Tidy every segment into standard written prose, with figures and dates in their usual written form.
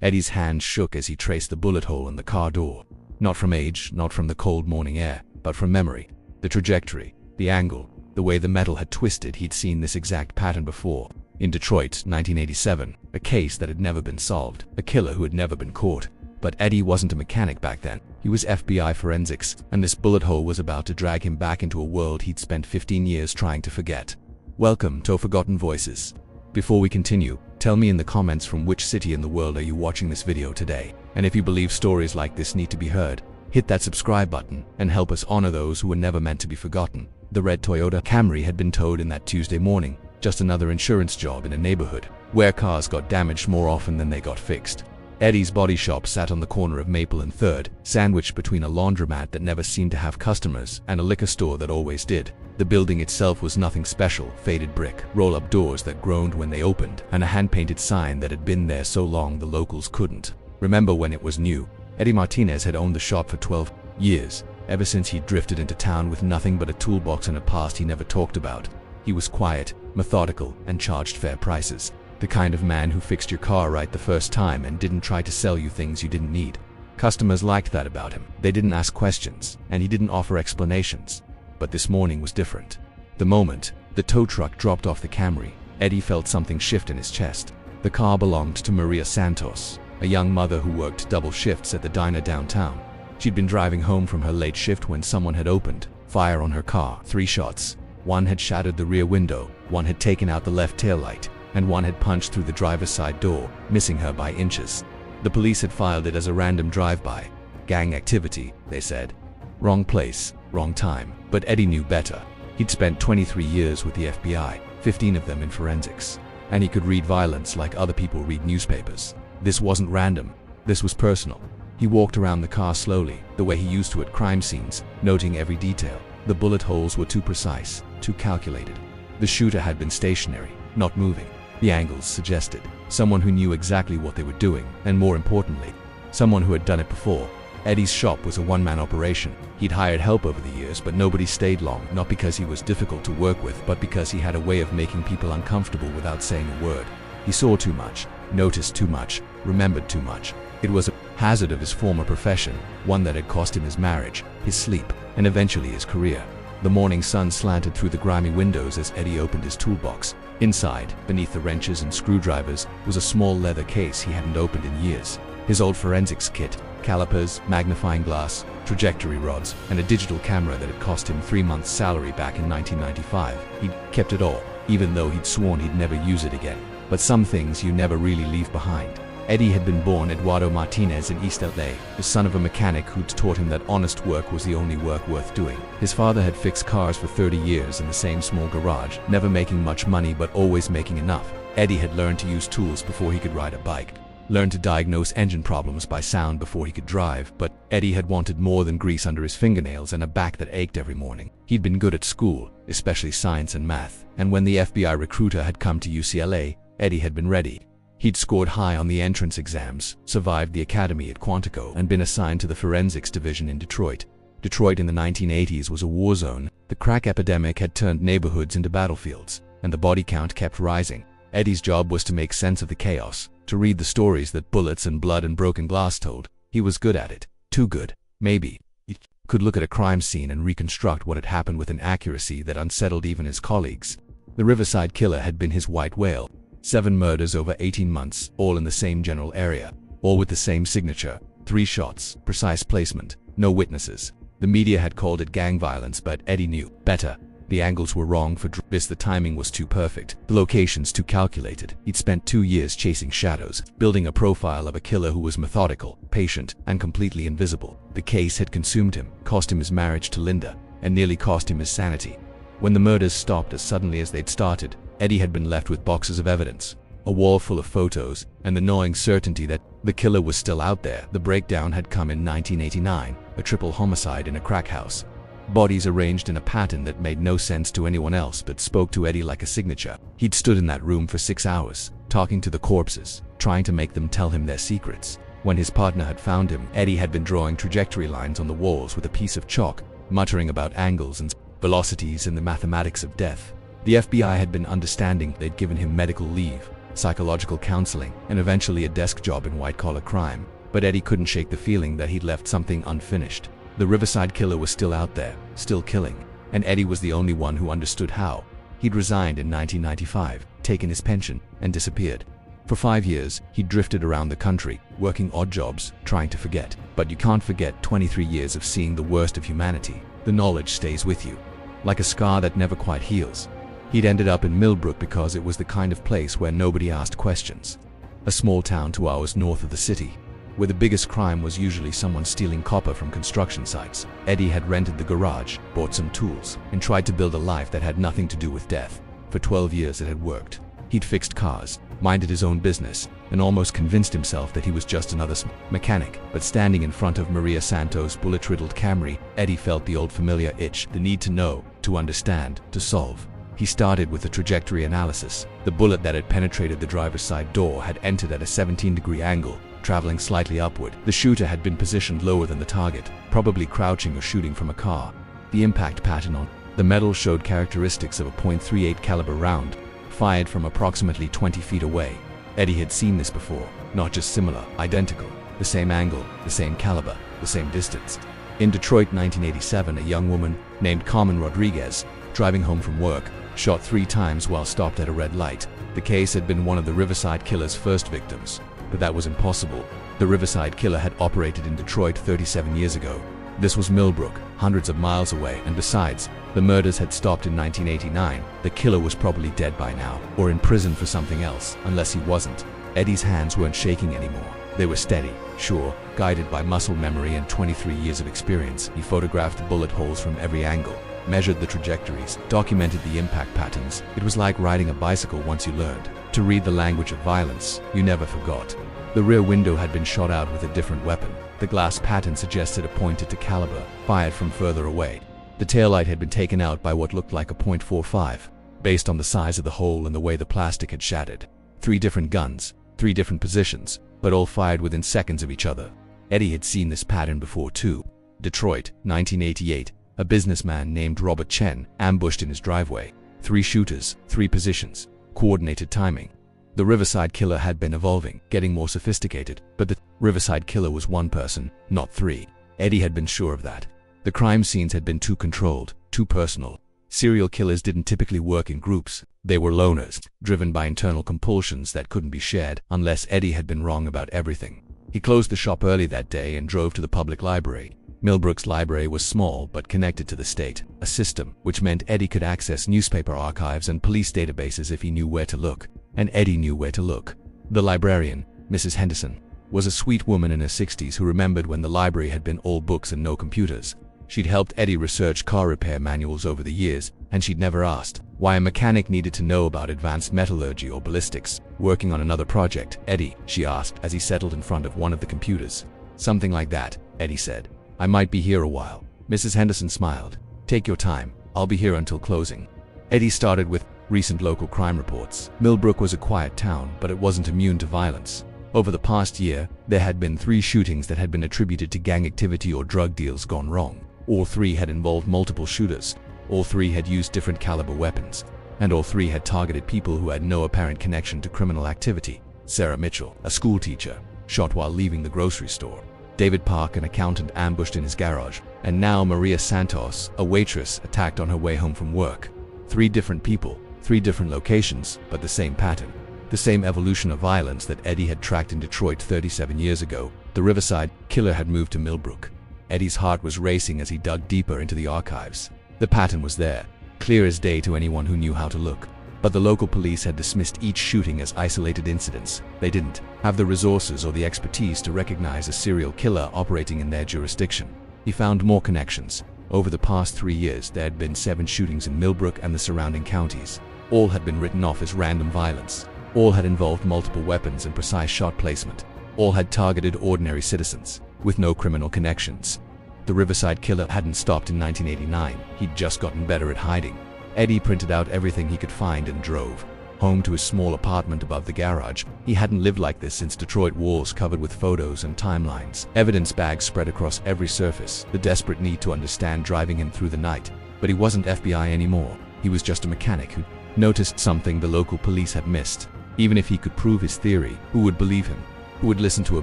Eddie's hand shook as he traced the bullet hole in the car door. Not from age, not from the cold morning air, but from memory. The trajectory, the angle, the way the metal had twisted. He'd seen this exact pattern before. In Detroit, 1987, a case that had never been solved, a killer who had never been caught. But Eddie wasn't a mechanic back then. He was FBI forensics, and this bullet hole was about to drag him back into a world he'd spent 15 years trying to forget. Welcome to Forgotten Voices. Before we continue, tell me in the comments from which city in the world are you watching this video today. And if you believe stories like this need to be heard, hit that subscribe button and help us honor those who were never meant to be forgotten. The red Toyota Camry had been towed in that Tuesday morning, just another insurance job in a neighborhood where cars got damaged more often than they got fixed. Eddie's body shop sat on the corner of Maple and 3rd, sandwiched between a laundromat that never seemed to have customers and a liquor store that always did. The building itself was nothing special: faded brick, roll-up doors that groaned when they opened, and a hand-painted sign that had been there so long the locals couldn't remember when it was new. Eddie Martinez had owned the shop for 12 years, ever since he'd drifted into town with nothing but a toolbox and a past he never talked about. He was quiet, methodical, and charged fair prices. The kind of man who fixed your car right the first time and didn't try to sell you things you didn't need. Customers liked that about him. They didn't ask questions, and he didn't offer explanations. But this morning was different. The moment the tow truck dropped off the Camry, Eddie felt something shift in his chest. The car belonged to Maria Santos, a young mother who worked double shifts at the diner downtown. She'd been driving home from her late shift when someone had opened fire on her car. 3 shots. One had shattered the rear window, one had taken out the left taillight, and one had punched through the driver's side door, missing her by inches. The police had filed it as a random drive-by. Gang activity, they said. Wrong place, wrong time. But Eddie knew better. He'd spent 23 years with the FBI, 15 of them in forensics. And he could read violence like other people read newspapers. This wasn't random. This was personal. He walked around the car slowly, the way he used to at crime scenes, noting every detail. The bullet holes were too precise, too calculated. The shooter had been stationary, not moving. The angles suggested someone who knew exactly what they were doing, and more importantly, someone who had done it before. Eddie's shop was a one-man operation. He'd hired help over the years, but nobody stayed long, not because he was difficult to work with, but because he had a way of making people uncomfortable without saying a word. He saw too much, noticed too much, remembered too much. It was a hazard of his former profession, one that had cost him his marriage, his sleep, and eventually his career. The morning sun slanted through the grimy windows as Eddie opened his toolbox. Inside, beneath the wrenches and screwdrivers, was a small leather case he hadn't opened in years. His old forensics kit, calipers, magnifying glass, trajectory rods, and a digital camera that had cost him 3 months' salary back in 1995. He'd kept it all, even though he'd sworn he'd never use it again. But some things you never really leave behind. Eddie had been born Eduardo Martinez in East LA, the son of a mechanic who'd taught him that honest work was the only work worth doing. His father had fixed cars for 30 years in the same small garage, never making much money but always making enough. Eddie had learned to use tools before he could ride a bike, learned to diagnose engine problems by sound before he could drive, but Eddie had wanted more than grease under his fingernails and a back that ached every morning. He'd been good at school, especially science and math, and when the FBI recruiter had come to UCLA, Eddie had been ready. He'd scored high on the entrance exams, survived the academy at Quantico, and been assigned to the forensics division in Detroit. Detroit in the 1980s was a war zone. The crack epidemic had turned neighborhoods into battlefields, and the body count kept rising. Eddie's job was to make sense of the chaos, to read the stories that bullets and blood and broken glass told. He was good at it. Too good, maybe. He could look at a crime scene and reconstruct what had happened with an accuracy that unsettled even his colleagues. The Riverside killer had been his white whale. 7 murders over 18 months, all in the same general area, all with the same signature. 3 shots, precise placement, no witnesses. The media had called it gang violence, but Eddie knew better. The angles were wrong for this, the timing was too perfect, the locations too calculated. He'd spent 2 years chasing shadows, building a profile of a killer who was methodical, patient, and completely invisible. The case had consumed him, cost him his marriage to Linda, and nearly cost him his sanity. When the murders stopped as suddenly as they'd started, Eddie had been left with boxes of evidence, a wall full of photos, and the gnawing certainty that the killer was still out there. The breakdown had come in 1989, a triple homicide in a crack house. Bodies arranged in a pattern that made no sense to anyone else but spoke to Eddie like a signature. He'd stood in that room for 6 hours, talking to the corpses, trying to make them tell him their secrets. When his partner had found him, Eddie had been drawing trajectory lines on the walls with a piece of chalk, muttering about angles and velocities and the mathematics of death. The FBI had been understanding. They'd given him medical leave, psychological counseling, and eventually a desk job in white-collar crime. But Eddie couldn't shake the feeling that he'd left something unfinished. The Riverside Killer was still out there, still killing, and Eddie was the only one who understood how. He'd resigned in 1995, taken his pension, and disappeared. For 5 years, he drifted around the country, working odd jobs, trying to forget. But you can't forget 23 years of seeing the worst of humanity. The knowledge stays with you, like a scar that never quite heals. He'd ended up in Millbrook because it was the kind of place where nobody asked questions. A small town 2 hours north of the city, where the biggest crime was usually someone stealing copper from construction sites. Eddie had rented the garage, bought some tools, and tried to build a life that had nothing to do with death. For 12 years it had worked. He'd fixed cars, minded his own business, and almost convinced himself that he was just another mechanic. But standing in front of Maria Santos' bullet-riddled Camry, Eddie felt the old familiar itch, the need to know, to understand, to solve. He started with a trajectory analysis. The bullet that had penetrated the driver's side door had entered at a 17-degree angle, traveling slightly upward. The shooter had been positioned lower than the target, probably crouching or shooting from a car. The impact pattern on the metal showed characteristics of a .38 caliber round, fired from approximately 20 feet away. Eddie had seen this before, not just similar, identical, the same angle, the same caliber, the same distance. In Detroit, 1987, a young woman named Carmen Rodriguez, driving home from work, shot 3 times while stopped at a red light. The case had been one of the Riverside Killer's first victims, but that was impossible. The Riverside Killer had operated in Detroit 37 years ago. This was Millbrook, hundreds of miles away, and besides, the murders had stopped in 1989. The killer was probably dead by now, or in prison for something else, unless he wasn't. Eddie's hands weren't shaking anymore. They were steady, sure, guided by muscle memory and 23 years of experience. He photographed the bullet holes from every angle, measured the trajectories, documented the impact patterns. It was like riding a bicycle once you learned to read the language of violence. You never forgot. The rear window had been shot out with a different weapon. The glass pattern suggested a pointed to caliber, fired from further away. The taillight had been taken out by what looked like a .45, based on the size of the hole and the way the plastic had shattered. 3 different guns, 3 different positions, but all fired within seconds of each other. Eddie had seen this pattern before too. Detroit, 1988. A businessman named Robert Chen ambushed in his driveway. 3 shooters, 3 positions, coordinated timing. The Riverside Killer had been evolving, getting more sophisticated, but the Riverside Killer was 1 person, not 3. Eddie had been sure of that. The crime scenes had been too controlled, too personal. Serial killers didn't typically work in groups. They were loners, driven by internal compulsions that couldn't be shared, unless Eddie had been wrong about everything. He closed the shop early that day and drove to the public library. Millbrook's library was small but connected to the state, a system which meant Eddie could access newspaper archives and police databases if he knew where to look. And Eddie knew where to look. The librarian, Mrs. Henderson, was a sweet woman in her 60s who remembered when the library had been all books and no computers. She'd helped Eddie research car repair manuals over the years, and she'd never asked why a mechanic needed to know about advanced metallurgy or ballistics. Working on another project, Eddie, she asked as he settled in front of one of the computers. Something like that, Eddie said. I might be here a while. Mrs. Henderson smiled. Take your time. I'll be here until closing. Eddie started with recent local crime reports. Millbrook was a quiet town, but it wasn't immune to violence. Over the past year, there had been 3 shootings that had been attributed to gang activity or drug deals gone wrong. All 3 had involved multiple shooters. All 3 had used different caliber weapons. And all 3 had targeted people who had no apparent connection to criminal activity. Sarah Mitchell, a schoolteacher, shot while leaving the grocery store. David Park, an accountant, ambushed in his garage. And now Maria Santos, a waitress, attacked on her way home from work. 3 different people, 3 different locations, but the same pattern. The same evolution of violence that Eddie had tracked in Detroit 37 years ago. The Riverside Killer had moved to Millbrook. Eddie's heart was racing as he dug deeper into the archives. The pattern was there, clear as day to anyone who knew how to look. But the local police had dismissed each shooting as isolated incidents. They didn't have the resources or the expertise to recognize a serial killer operating in their jurisdiction. He found more connections. Over the past 3 years, there had been 7 shootings in Millbrook and the surrounding counties. All had been written off as random violence. All had involved multiple weapons and precise shot placement. All had targeted ordinary citizens, with no criminal connections. The Riverside Killer hadn't stopped in 1989. He'd just gotten better at hiding. Eddie printed out everything he could find and drove home to his small apartment above the garage. He hadn't lived like this since Detroit, walls covered with photos and timelines. Evidence bags spread across every surface, the desperate need to understand driving him through the night. But he wasn't FBI anymore. He was just a mechanic who noticed something the local police had missed. Even if he could prove his theory, who would believe him? Who would listen to a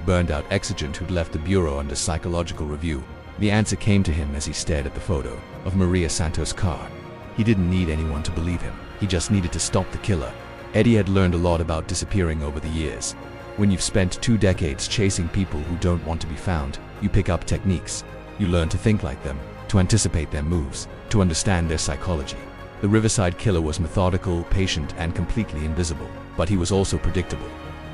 burned-out exigent who'd left the bureau under psychological review? The answer came to him as he stared at the photo of Maria Santos' car. He didn't need anyone to believe him. He just needed to stop the killer. Eddie had learned a lot about disappearing over the years. When you've spent 2 decades chasing people who don't want to be found, you pick up techniques. You learn to think like them, to anticipate their moves, to understand their psychology. The Riverside Killer was methodical, patient, and completely invisible, but he was also predictable.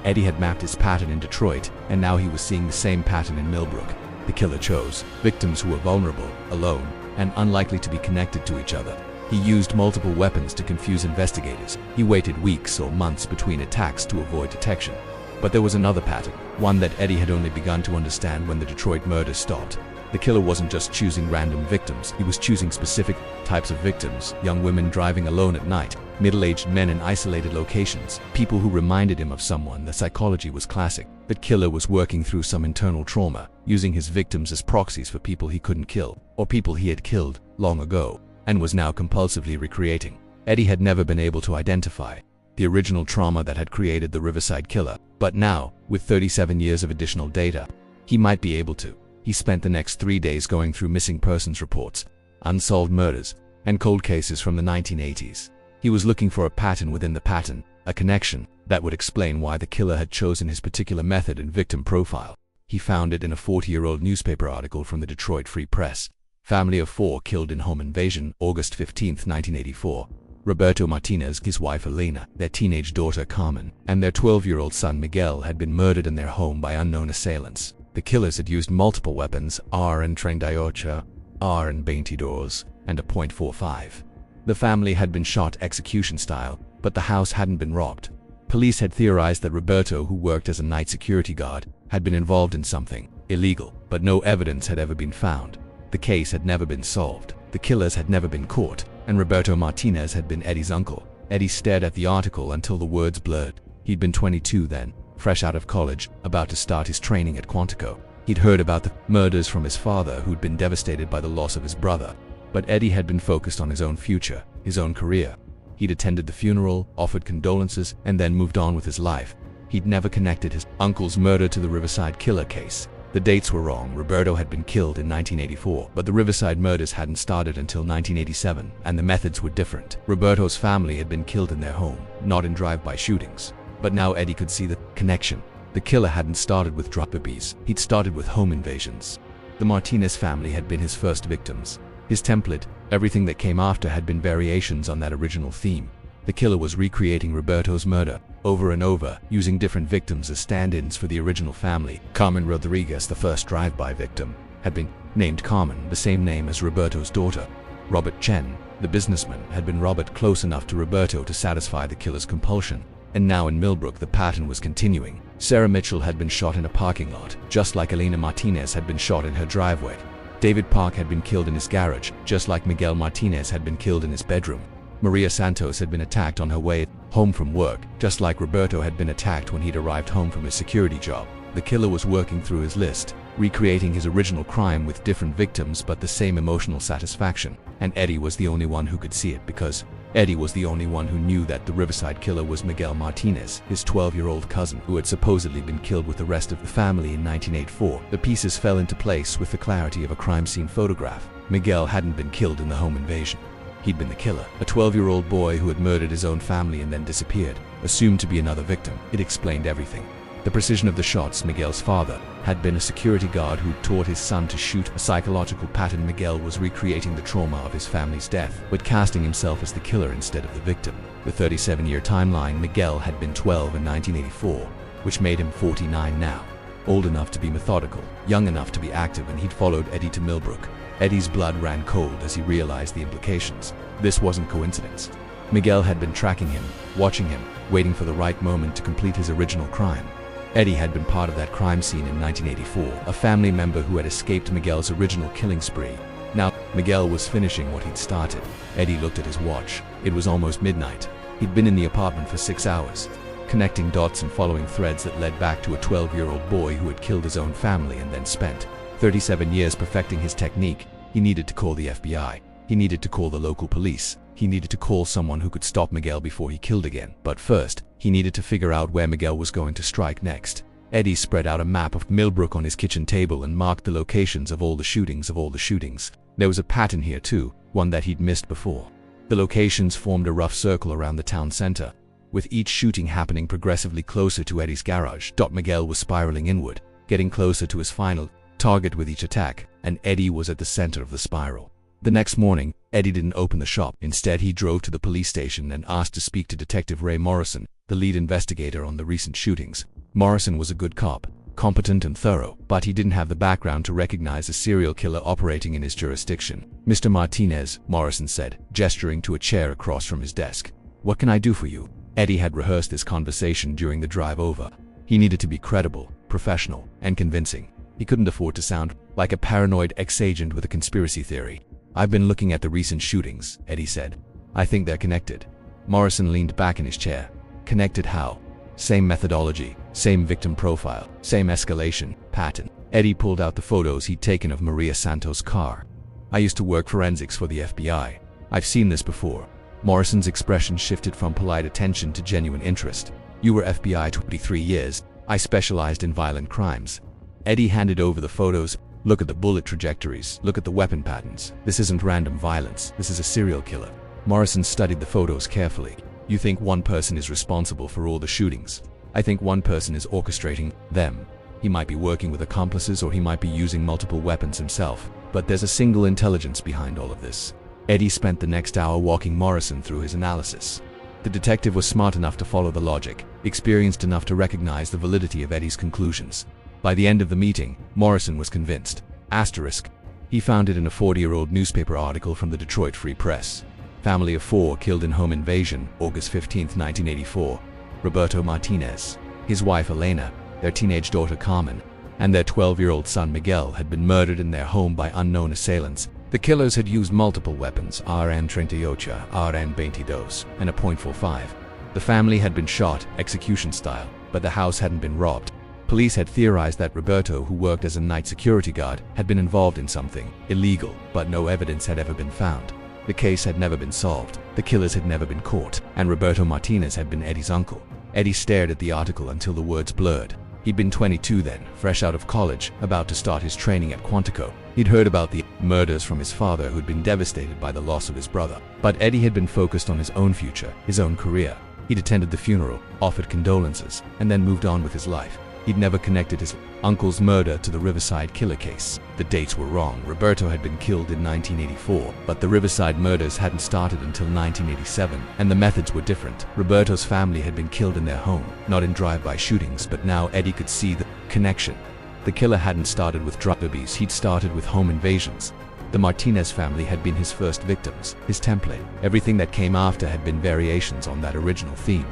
Eddie had mapped his pattern in Detroit, and now he was seeing the same pattern in Millbrook. The killer chose victims who were vulnerable, alone, and unlikely to be connected to each other. He used multiple weapons to confuse investigators. He waited weeks or months between attacks to avoid detection. But there was another pattern, one that Eddie had only begun to understand when the Detroit murders stopped. The killer wasn't just choosing random victims, he was choosing specific types of victims: young women driving alone at night, middle-aged men in isolated locations, people who reminded him of someone. The psychology was classic. The killer was working through some internal trauma, using his victims as proxies for people he couldn't kill, or people he had killed long ago, and was now compulsively recreating. Eddie had never been able to identify the original trauma that had created the Riverside Killer, but now, with 37 years of additional data, he might be able to. He spent the next 3 days going through missing persons reports, unsolved murders, and cold cases from the 1980s. He was looking for a pattern within the pattern, a connection that would explain why the killer had chosen his particular method and victim profile. He found it in a 40-year-old newspaper article from the Detroit Free Press. Family of 4 killed in home invasion, August 15, 1984. Roberto Martinez, his wife Elena, their teenage daughter Carmen, and their 12-year-old son Miguel had been murdered in their home by unknown assailants. The killers had used multiple weapons, .38, .22, and a .45. The family had been shot execution style, but the house hadn't been robbed. Police had theorized that Roberto, who worked as a night security guard, had been involved in something illegal, but no evidence had ever been found. The case had never been solved. The killers had never been caught, and Roberto Martinez had been Eddie's uncle. Eddie stared at the article until the words blurred. He'd been 22 then, fresh out of college, about to start his training at Quantico. He'd heard about the murders from his father, who'd been devastated by the loss of his brother. But Eddie had been focused on his own future, his own career. He'd attended the funeral, offered condolences, and then moved on with his life. He'd never connected his uncle's murder to the Riverside Killer case. The dates were wrong. Roberto had been killed in 1984, but the Riverside murders hadn't started until 1987, and the methods were different. Roberto's family had been killed in their home, not in drive-by shootings. But now Eddie could see the connection. The killer hadn't started with drug babies, he'd started with home invasions. The Martinez family had been his first victims. His template, everything that came after, had been variations on that original theme. The killer was recreating Roberto's murder over and over, using different victims as stand-ins for the original family. Carmen Rodriguez, the first drive-by victim, had been named Carmen, the same name as Roberto's daughter. Robert Chen, the businessman, had been Robert, close enough to Roberto to satisfy the killer's compulsion. And now in Millbrook the pattern was continuing. Sarah Mitchell had been shot in a parking lot, just like Elena Martinez had been shot in her driveway. David Park had been killed in his garage, just like Miguel Martinez had been killed in his bedroom. Maria Santos had been attacked on her way home from work, just like Roberto had been attacked when he'd arrived home from his security job. The killer was working through his list, recreating his original crime with different victims but the same emotional satisfaction. And Eddie was the only one who could see it, because Eddie was the only one who knew that the Riverside Killer was Miguel Martinez, his 12-year-old cousin, who had supposedly been killed with the rest of the family in 1984. The pieces fell into place with the clarity of a crime scene photograph. Miguel hadn't been killed in the home invasion. He'd been the killer, a 12-year-old boy who had murdered his own family and then disappeared, assumed to be another victim. It explained everything. The precision of the shots. Miguel's father had been a security guard who taught his son to shoot. A psychological pattern. Miguel was recreating the trauma of his family's death, but casting himself as the killer instead of the victim. The 37-year timeline. Miguel had been 12 in 1984, which made him 49 now. Old enough to be methodical, young enough to be active, and he'd followed Eddie to Millbrook. Eddie's blood ran cold as he realized the implications. This wasn't coincidence. Miguel had been tracking him, watching him, waiting for the right moment to complete his original crime. Eddie had been part of that crime scene in 1984, a family member who had escaped Miguel's original killing spree. Now, Miguel was finishing what he'd started. Eddie looked at his watch. It was almost midnight. He'd been in the apartment for 6 hours, connecting dots and following threads that led back to a 12-year-old boy who had killed his own family and then spent 37 years perfecting his technique. He needed to call the FBI. He needed to call the local police. He needed to call someone who could stop Miguel before he killed again. But first, he needed to figure out where Miguel was going to strike next. Eddie spread out a map of Millbrook on his kitchen table and marked the locations of all the shootings. There was a pattern here too, one that he'd missed before. The locations formed a rough circle around the town center, with each shooting happening progressively closer to Eddie's garage. Miguel was spiraling inward, getting closer to his final target with each attack, and Eddie was at the center of the spiral. The next morning, Eddie didn't open the shop. Instead, he drove to the police station and asked to speak to Detective Ray Morrison, the lead investigator on the recent shootings. Morrison was a good cop, competent and thorough, but he didn't have the background to recognize a serial killer operating in his jurisdiction. "Mr. Martinez," Morrison said, gesturing to a chair across from his desk. "What can I do for you?" Eddie had rehearsed this conversation during the drive over. He needed to be credible, professional, and convincing. He couldn't afford to sound like a paranoid ex-agent with a conspiracy theory. "I've been looking at the recent shootings," Eddie said. "I think they're connected." Morrison leaned back in his chair. "Connected how?" "Same methodology, same victim profile, same escalation pattern." Eddie pulled out the photos he'd taken of Maria Santos' car. "I used to work forensics for the FBI. I've seen this before." Morrison's expression shifted from polite attention to genuine interest. "You were FBI 23 years. I specialized in violent crimes." Eddie handed over the photos. "Look at the bullet trajectories. Look at the weapon patterns. This isn't random violence. This is a serial killer." Morrison studied the photos carefully. "You think one person is responsible for all the shootings? I think one person is orchestrating them. He might be working with accomplices or he might be using multiple weapons himself. But there's a single intelligence behind all of this." Eddie spent the next hour walking Morrison through his analysis. The detective was smart enough to follow the logic, experienced enough to recognize the validity of Eddie's conclusions. By the end of the meeting, Morrison was convinced. Asterisk. He found it in a 40-year-old newspaper article from the Detroit Free Press. "Family of 4 killed in home invasion, August 15, 1984. Roberto Martinez, his wife Elena, their teenage daughter Carmen, and their 12-year-old son Miguel had been murdered in their home by unknown assailants. The killers had used multiple weapons, RN-38, RN-22, and a .45. The family had been shot, execution style, but the house hadn't been robbed. Police had theorized that Roberto, who worked as a night security guard, had been involved in something illegal, but no evidence had ever been found. The case had never been solved, the killers had never been caught, and Roberto Martinez had been Eddie's uncle. Eddie stared at the article until the words blurred. He'd been 22 then, fresh out of college, about to start his training at Quantico. He'd heard about the murders from his father, who'd been devastated by the loss of his brother. But Eddie had been focused on his own future, his own career. He'd attended the funeral, offered condolences, and then moved on with his life. He'd never connected his uncle's murder to the Riverside killer case. The dates were wrong. Roberto had been killed in 1984, but the Riverside murders hadn't started until 1987, and the methods were different. Roberto's family had been killed in their home, not in drive-by shootings, but now Eddie could see the connection. The killer hadn't started with drive-bys, he'd started with home invasions. The Martinez family had been his first victims, his template. Everything that came after had been variations on that original theme.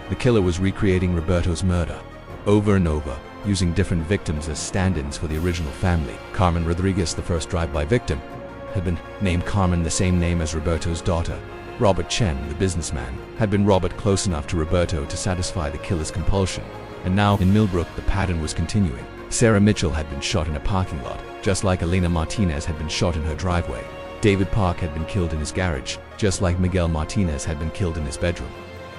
The killer was recreating Roberto's murder, over and over, using different victims as stand-ins for the original family. Carmen Rodriguez, the first drive-by victim, had been named Carmen, the same name as Roberto's daughter. Robert Chen, the businessman, had been Robert close enough to Roberto to satisfy the killer's compulsion. And now, in Millbrook, the pattern was continuing. Sarah Mitchell had been shot in a parking lot, just like Elena Martinez had been shot in her driveway. David Park had been killed in his garage, just like Miguel Martinez had been killed in his bedroom.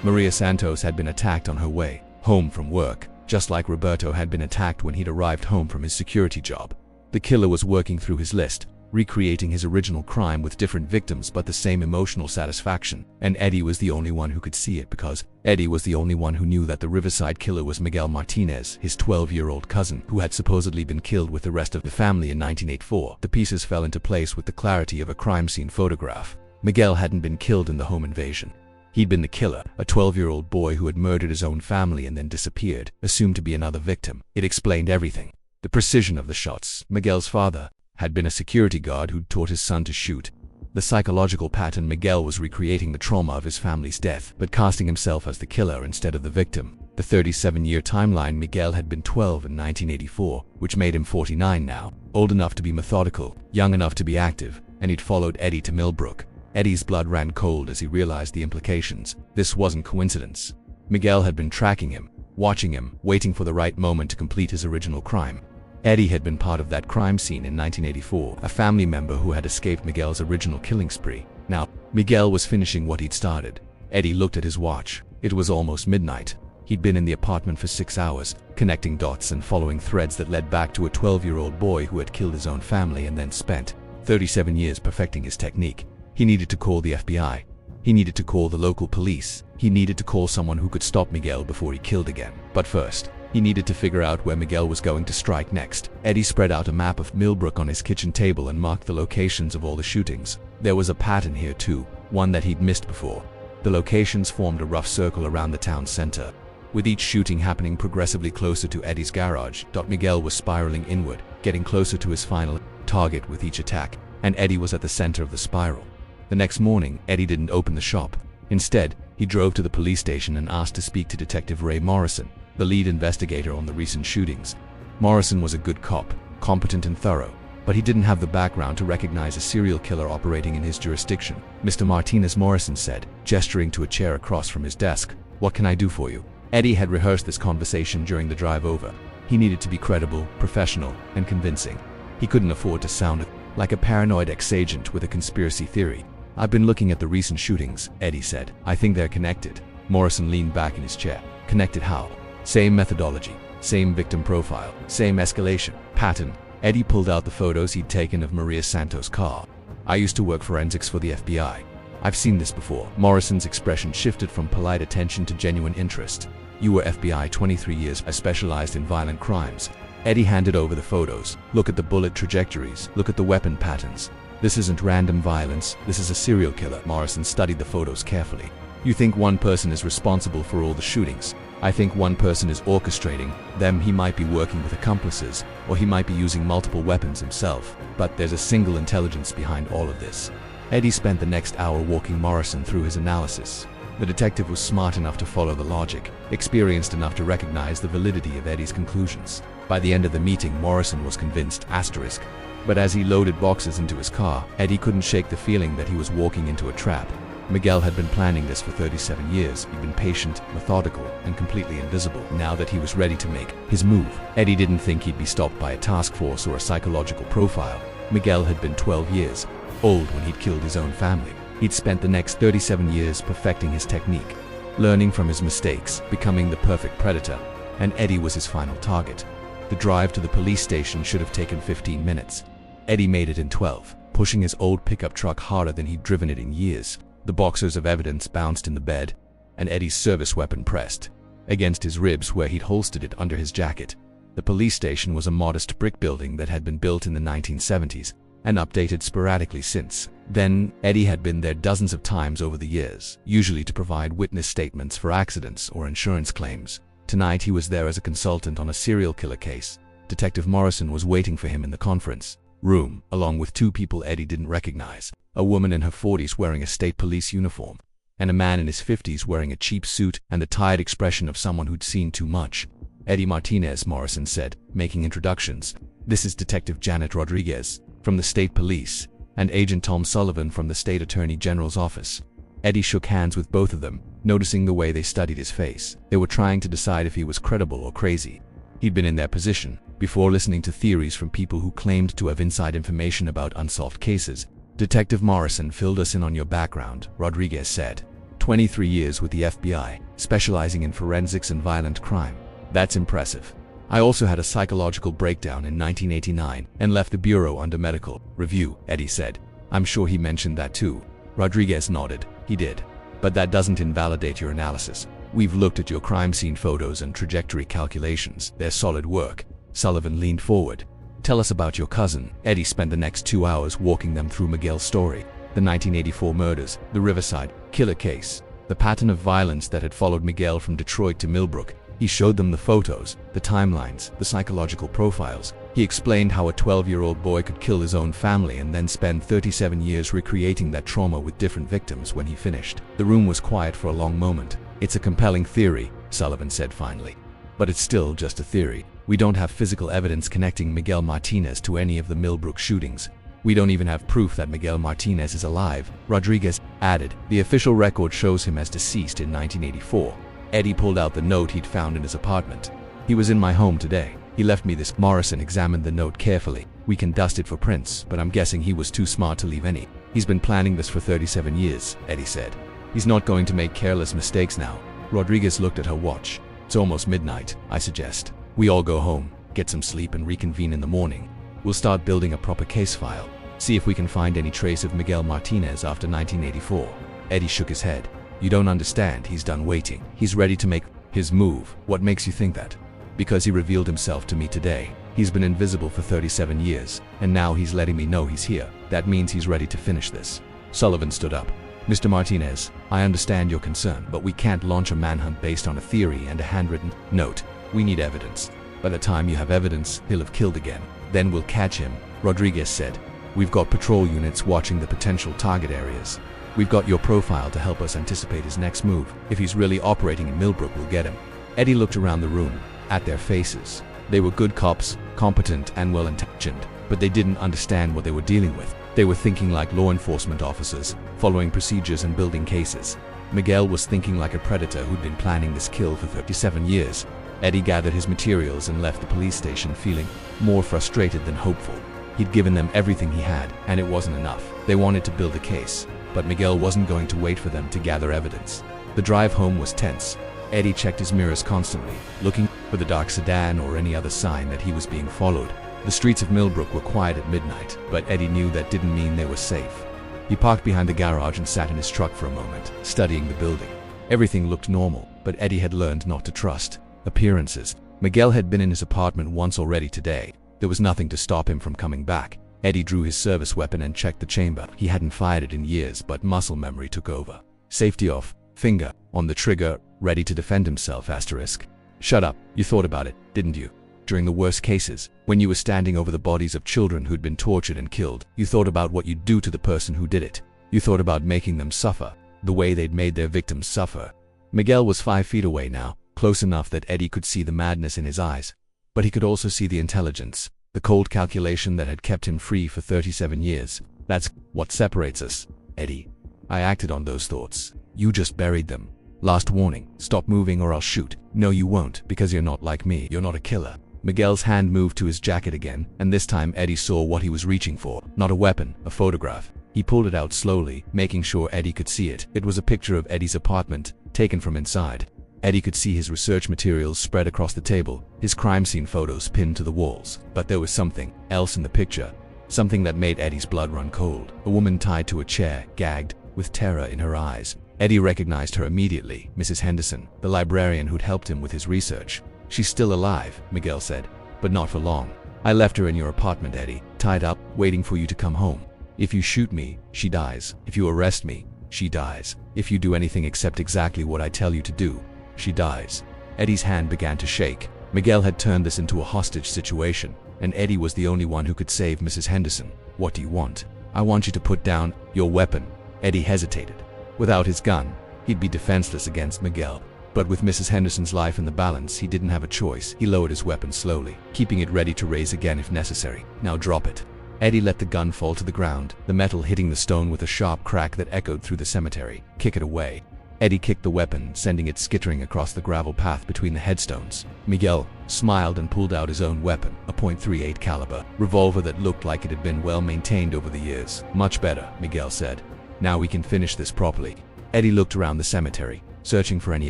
Maria Santos had been attacked on her way home from work, just like Roberto had been attacked when he'd arrived home from his security job. The killer was working through his list, recreating his original crime with different victims but the same emotional satisfaction. And Eddie was the only one who could see it, because Eddie was the only one who knew that the Riverside killer was Miguel Martinez, his 12-year-old cousin, who had supposedly been killed with the rest of the family in 1984. The pieces fell into place with the clarity of a crime scene photograph. Miguel hadn't been killed in the home invasion. He'd been the killer, a 12-year-old boy who had murdered his own family and then disappeared, assumed to be another victim. It explained everything. The precision of the shots. Miguel's father had been a security guard who'd taught his son to shoot. The psychological pattern. Miguel was recreating the trauma of his family's death, but casting himself as the killer instead of the victim. The 37-year timeline. Miguel had been 12 in 1984, which made him 49 now, old enough to be methodical, young enough to be active, and he'd followed Eddie to Millbrook. Eddie's blood ran cold as he realized the implications. This wasn't coincidence. Miguel had been tracking him, watching him, waiting for the right moment to complete his original crime. Eddie had been part of that crime scene in 1984, a family member who had escaped Miguel's original killing spree. Now, Miguel was finishing what he'd started. Eddie looked at his watch. It was almost midnight. He'd been in the apartment for 6 hours, connecting dots and following threads that led back to a 12-year-old boy who had killed his own family and then spent 37 years perfecting his technique. He needed to call the FBI. He needed to call the local police. He needed to call someone who could stop Miguel before he killed again. But first, he needed to figure out where Miguel was going to strike next. Eddie spread out a map of Millbrook on his kitchen table and marked the locations of all the shootings. There was a pattern here too, one that he'd missed before. The locations formed a rough circle around the town center. With each shooting happening progressively closer to Eddie's garage, Miguel was spiraling inward, getting closer to his final target with each attack, and Eddie was at the center of the spiral. The next morning, Eddie didn't open the shop. Instead, he drove to the police station and asked to speak to Detective Ray Morrison, the lead investigator on the recent shootings. Morrison was a good cop, competent and thorough, but he didn't have the background to recognize a serial killer operating in his jurisdiction. "Mr. Martinez," Morrison said, gesturing to a chair across from his desk. "What can I do for you?" Eddie had rehearsed this conversation during the drive over. He needed to be credible, professional, and convincing. He couldn't afford to sound like a paranoid ex-agent with a conspiracy theory. "I've been looking at the recent shootings," Eddie said. "I think they're connected." Morrison leaned back in his chair. "Connected how?" "Same methodology, same victim profile, same escalation pattern." Eddie pulled out the photos he'd taken of Maria Santos' car. "I used to work forensics for the FBI. I've seen this before." Morrison's expression shifted from polite attention to genuine interest. "You were FBI 23 years. I specialized in violent crimes." Eddie handed over the photos. "Look at the bullet trajectories. Look at the weapon patterns. This isn't random violence. This is a serial killer." Morrison studied the photos carefully. "You think one person is responsible for all the shootings? I think one person is orchestrating them. He might be working with accomplices, or he might be using multiple weapons himself. But there's a single intelligence behind all of this." Eddie spent the next hour walking Morrison through his analysis. The detective was smart enough to follow the logic, experienced enough to recognize the validity of Eddie's conclusions. By the end of the meeting, Morrison was convinced, asterisk. But as he loaded boxes into his car, Eddie couldn't shake the feeling that he was walking into a trap. Miguel had been planning this for 37 years. He'd been patient, methodical, and completely invisible. Now that he was ready to make his move, Eddie didn't think he'd be stopped by a task force or a psychological profile. Miguel had been 12 years old when he'd killed his own family. He'd spent the next 37 years perfecting his technique, learning from his mistakes, becoming the perfect predator, and Eddie was his final target. The drive to the police station should have taken 15 minutes. Eddie made it in 12, pushing his old pickup truck harder than he'd driven it in years. The boxers of evidence bounced in the bed, and Eddie's service weapon pressed against his ribs where he'd holstered it under his jacket. The police station was a modest brick building that had been built in the 1970s and updated sporadically since. Then, Eddie had been there dozens of times over the years, usually to provide witness statements for accidents or insurance claims. Tonight he was there as a consultant on a serial killer case. Detective Morrison was waiting for him in the conference room, along with two people Eddie didn't recognize. A woman in her 40s wearing a state police uniform, and a man in his 50s wearing a cheap suit and the tired expression of someone who'd seen too much. "Eddie Martinez," Morrison said, making introductions. "This is Detective Janet Rodriguez from the state police, and Agent Tom Sullivan from the state attorney general's office." Eddie shook hands with both of them, noticing the way they studied his face. They were trying to decide if he was credible or crazy. He'd been in their position before, listening to theories from people who claimed to have inside information about unsolved cases. "Detective Morrison filled us in on your background," Rodriguez said. 23 years with the FBI, specializing in forensics and violent crime. That's impressive. I also had a psychological breakdown in 1989 and left the bureau under medical review," Eddie said. "I'm sure he mentioned that too." Rodriguez nodded. "He did. But that doesn't invalidate your analysis. We've looked at your crime scene photos and trajectory calculations. They're solid work." Sullivan leaned forward. "Tell us about your cousin." Eddie spent the next 2 hours walking them through Miguel's story. The 1984 murders, the Riverside killer case, the pattern of violence that had followed Miguel from Detroit to Millbrook. He showed them the photos, the timelines, the psychological profiles. He explained how a 12-year-old boy could kill his own family and then spend 37 years recreating that trauma with different victims. When he finished, the room was quiet for a long moment. "It's a compelling theory," Sullivan said finally. "But it's still just a theory. We don't have physical evidence connecting Miguel Martinez to any of the Millbrook shootings. We don't even have proof that Miguel Martinez is alive," Rodriguez added. "The official record shows him as deceased in 1984. Eddie pulled out the note he'd found in his apartment. "He was in my home today. He left me this. Morrison examined the note carefully. We can dust it for prints, but I'm guessing he was too smart to leave any. He's been planning this for 37 years, Eddie said. He's not going to make careless mistakes now. Rodriguez looked at her watch. It's almost midnight, I suggest. We all go home, get some sleep and reconvene in the morning. We'll start building a proper case file. See if we can find any trace of Miguel Martinez after 1984. Eddie shook his head. You don't understand, he's done waiting. He's ready to make his move. What makes you think that? Because he revealed himself to me today. He's been invisible for 37 years, and now he's letting me know he's here. That means he's ready to finish this. Sullivan stood up. Mr. Martinez, I understand your concern, but we can't launch a manhunt based on a theory and a handwritten note. We need evidence. By the time you have evidence, he'll have killed again. Then we'll catch him, Rodriguez said. We've got patrol units watching the potential target areas. We've got your profile to help us anticipate his next move. If he's really operating in Millbrook, we'll get him. Eddie looked around the room, at their faces. They were good cops, competent and well-intentioned, but they didn't understand what they were dealing with. They were thinking like law enforcement officers, following procedures and building cases. Miguel was thinking like a predator who'd been planning this kill for 37 years. Eddie gathered his materials and left the police station feeling more frustrated than hopeful. He'd given them everything he had, and it wasn't enough. They wanted to build a case, but Miguel wasn't going to wait for them to gather evidence. The drive home was tense. Eddie checked his mirrors constantly, looking for the dark sedan or any other sign that he was being followed. The streets of Millbrook were quiet at midnight, but Eddie knew that didn't mean they were safe. He parked behind the garage and sat in his truck for a moment, studying the building. Everything looked normal, but Eddie had learned not to trust appearances. Miguel had been in his apartment once already today. There was nothing to stop him from coming back. Eddie drew his service weapon and checked the chamber. He hadn't fired it in years, but muscle memory took over. Safety off, finger on the trigger, ready to defend himself, asterisk. Shut up, you thought about it, didn't you? During the worst cases, when you were standing over the bodies of children who'd been tortured and killed, you thought about what you'd do to the person who did it. You thought about making them suffer, the way they'd made their victims suffer. Miguel was 5 feet away now, close enough that Eddie could see the madness in his eyes. But he could also see the intelligence, the cold calculation that had kept him free for 37 years. That's what separates us, Eddie. I acted on those thoughts. You just buried them. Last warning, stop moving or I'll shoot. No, you won't, because you're not like me. You're not a killer. Miguel's hand moved to his jacket again, and this time Eddie saw what he was reaching for. Not a weapon, a photograph. He pulled it out slowly, making sure Eddie could see it. It was a picture of Eddie's apartment, taken from inside. Eddie could see his research materials spread across the table, his crime scene photos pinned to the walls. But there was something else in the picture, something that made Eddie's blood run cold. A woman tied to a chair, gagged, with terror in her eyes. Eddie recognized her immediately, Mrs. Henderson, the librarian who'd helped him with his research. She's still alive, Miguel said, but not for long. I left her in your apartment, Eddie, tied up, waiting for you to come home. If you shoot me, she dies. If you arrest me, she dies. If you do anything except exactly what I tell you to do, she dies. Eddie's hand began to shake. Miguel had turned this into a hostage situation, and Eddie was the only one who could save Mrs. Henderson. What do you want? I want you to put down your weapon. Eddie hesitated. Without his gun, he'd be defenseless against Miguel. But with Mrs. Henderson's life in the balance, he didn't have a choice. He lowered his weapon slowly, keeping it ready to raise again if necessary. Now drop it. Eddie let the gun fall to the ground, the metal hitting the stone with a sharp crack that echoed through the cemetery. Kick it away. Eddie kicked the weapon, sending it skittering across the gravel path between the headstones. Miguel smiled and pulled out his own weapon, a .38 caliber revolver that looked like it had been well maintained over the years. Much better, Miguel said. Now we can finish this properly. Eddie looked around the cemetery, searching for any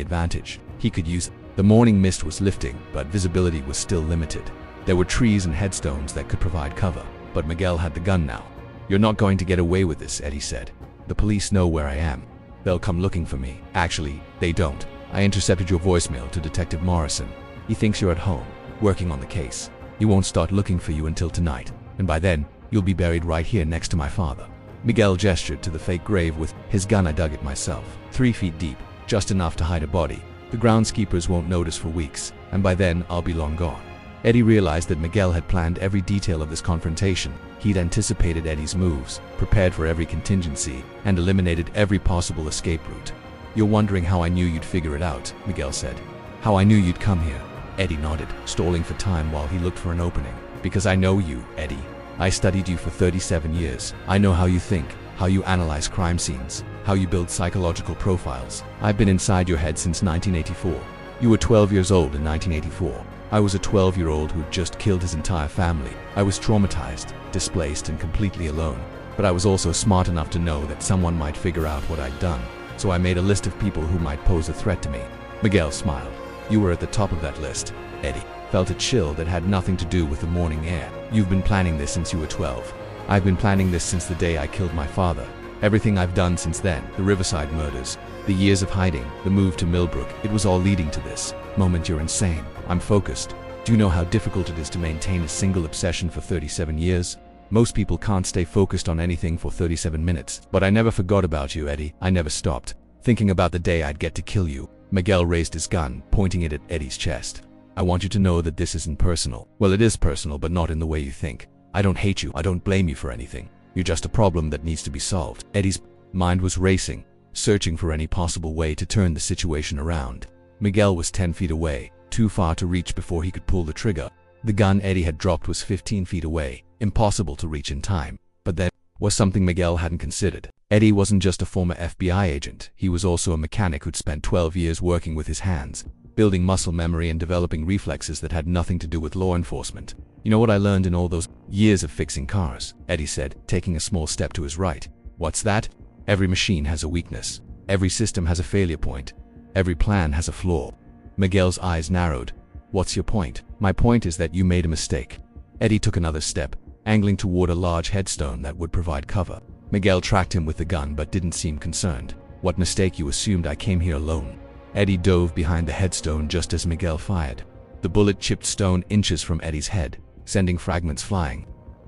advantage he could use. The morning mist was lifting, but visibility was still limited. There were trees and headstones that could provide cover, but Miguel had the gun now. You're not going to get away with this, Eddie said. The police know where I am. They'll come looking for me. Actually, they don't. I intercepted your voicemail to Detective Morrison. He thinks you're at home, working on the case. He won't start looking for you until tonight, and by then, you'll be buried right here next to my father. Miguel gestured to the fake grave with his gun. I dug it myself, 3 feet deep, just enough to hide a body. The groundskeepers won't notice for weeks, and by then I'll be long gone. Eddie realized that Miguel had planned every detail of this confrontation. He'd anticipated Eddie's moves, prepared for every contingency, and eliminated every possible escape route. You're wondering how I knew you'd figure it out, Miguel said. How I knew you'd come here. Eddie nodded, stalling for time while he looked for an opening. Because I know you, Eddie. I studied you for 37 years. I know how you think, how you analyze crime scenes, how you build psychological profiles. I've been inside your head since 1984. You were 12 years old in 1984. I was a 12-year-old who'd just killed his entire family. I was traumatized, displaced, and completely alone. But I was also smart enough to know that someone might figure out what I'd done. So I made a list of people who might pose a threat to me. Miguel smiled. You were at the top of that list. Eddie felt a chill that had nothing to do with the morning air. You've been planning this since you were 12. I've been planning this since the day I killed my father. Everything I've done since then, the Riverside murders, the years of hiding, the move to Millbrook, it was all leading to this moment. You're insane. I'm focused. Do you know how difficult it is to maintain a single obsession for 37 years? Most people can't stay focused on anything for 37 minutes. But I never forgot about you, Eddie. I never stopped thinking about the day I'd get to kill you. Miguel raised his gun, pointing it at Eddie's chest. I want you to know that this isn't personal. Well, it is personal, but not in the way you think. I don't hate you. I don't blame you for anything. You're just a problem that needs to be solved. Eddie's mind was racing, searching for any possible way to turn the situation around. Miguel was 10 feet away, too far to reach before he could pull the trigger. The gun Eddie had dropped was 15 feet away, impossible to reach in time. But there was something Miguel hadn't considered. Eddie wasn't just a former FBI agent. He was also a mechanic who'd spent 12 years working with his hands, building muscle memory and developing reflexes that had nothing to do with law enforcement. You know what I learned in all those years of fixing cars? Eddie said, taking a small step to his right. What's that? Every machine has a weakness. Every system has a failure point. Every plan has a flaw. Miguel's eyes narrowed. What's your point? My point is that you made a mistake. Eddie took another step, angling toward a large headstone that would provide cover. Miguel tracked him with the gun but didn't seem concerned. What mistake? You assumed I came here alone. Eddie dove behind the headstone just as Miguel fired. The bullet chipped stone inches from Eddie's head, sending fragments flying.